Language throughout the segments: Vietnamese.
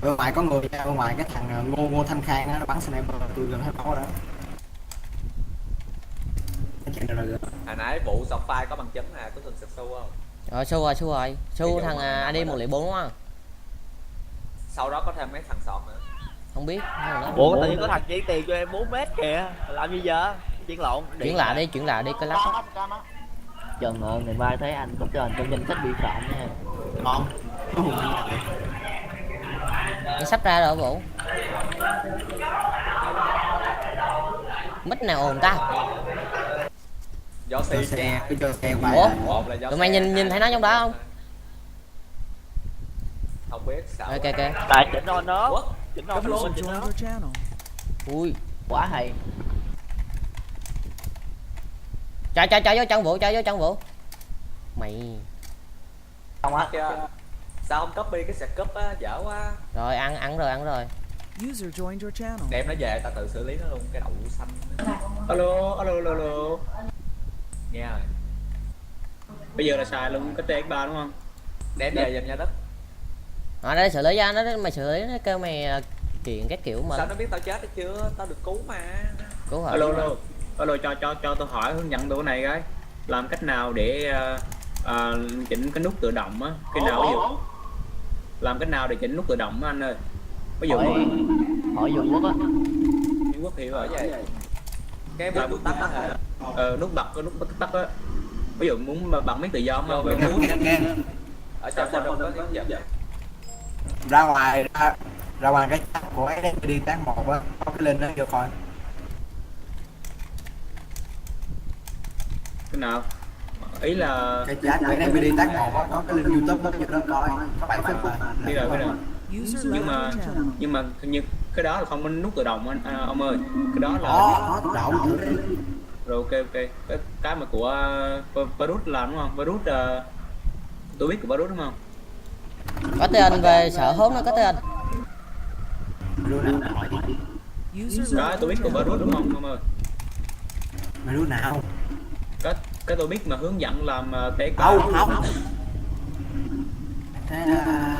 Ở ngoài có người nha, ở ngoài cái thằng Ngô Thanh Khang á, nó bắn sniper tôi gần hết máu đó. Nó chạy rồi rồi. Hồi nãy vụ sọc file có bằng chứng à, có từng sụt su không? Rồi rồi Ví su dụ thằng mà AD nằm ở 104 đúng không? sau đó có thêm mấy thằng sọt nữa. Không biết Ủa tự nhiên có thằng chuyển tiền cho em 4 mét kìa, làm gì giờ? Chuyển lộn. chuyển lại đi cái laptop. Trần ơi, ngày mai thấy anh có trên trong danh sách bị phạm nha. Ngon. Nó sắp ra rồi Vũ. Mít nào ồn ta? Do Cho xe xe, cứ cho xe Ủa? quay. một là do Tụi mày nhìn thấy nó trong đó không? không biết sao. Ok. Tại chỉnh on nó. Chỉnh on luôn chỉnh nó. Ui, Quá hay. chạy vô trong Vũ. Mày. Không á. Sao không copy cái sạc cúp á, dở quá. Rồi ăn rồi. User joined your channel. Đem nó về ta tự xử lý nó luôn, cái đậu xanh. Alo. Nghe rồi. Bây giờ là xài luôn cái TX3 đúng không? Đem về giùm nha đất. Đây xử lý ra nó, mày xử lý nó kêu mày kiện cái kiểu mà. Sao nó biết tao chết hay chưa? Tao được cứu mà. Cứu hả? Alo cho tôi hỏi hướng dẫn tôi cái này cái. Làm cách nào để chỉnh cái nút tự động á, cái nào ví dụ làm cách nào để chỉnh nút tự động á anh ơi. Ví dụ Hỏi dùng quốc á. Trung Quốc hiểu rồi. Vậy. Cái nút tắt hả? Nút bật cái nút tắt á. Ví dụ muốn bật miếng tự do mà Vô muốn ở trong forum có hướng dẫn. Ra ngoài ra ngoài cái chat của SSD tác 1 á, có cái link đó vô coi. cái nào? Ý là Cái chat của SSD tác 1 á, có cái link YouTube đó vô đó coi. Có 7 phút mà. biết rồi. User nhưng left mà your channel. nhưng mà như cái đó là không có nút tự động anh ông ơi, cái đó là Có tự động. rồi. Ok cái mà của Varus làm đúng không? Varus tôi biết của Varus đúng không? Có tên về sở hốt nó có tên. User Đó left tôi biết your của channel. Varus đúng không ông ơi? Mày đứa nào? Cái tôi biết mà hướng dẫn làm TX Không. Thế là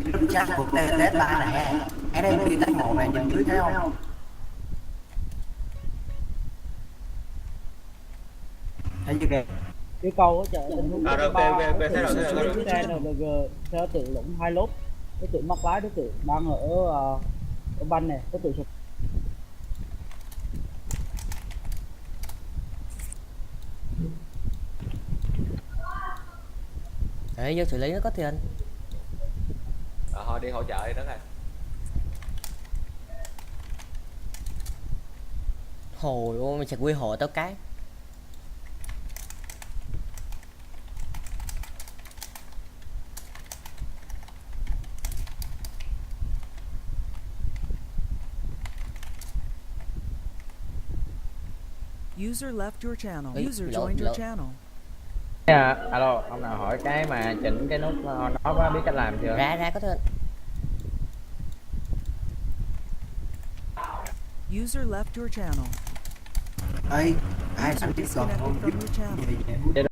group chat của TS3 này, SSD tác 1 này nhìn dưới thấy không? Thấy chưa kìa? Yêu cầu hỗ trợ tình huống rồi ok thấy rồi. xe NLG theo tượng lũng hai lốp, đối tượng mắc lái, đối tượng đang ở banh này, đối tượng sụp. Để vô xử lý nó có tiền. Thôi đi hỗ trợ đi đó này. Hồi ôi mày sẽ quy hộ tao cái. User left your channel. Ê, User lộn, joined your lộn. channel. Alo, ông nào hỏi cái mà chỉnh cái nút nó có biết cách làm chưa? Ra có tên. User left your channel. Ê, ai sẵn User biết còn disconnected không from biết your channel. gì vậy?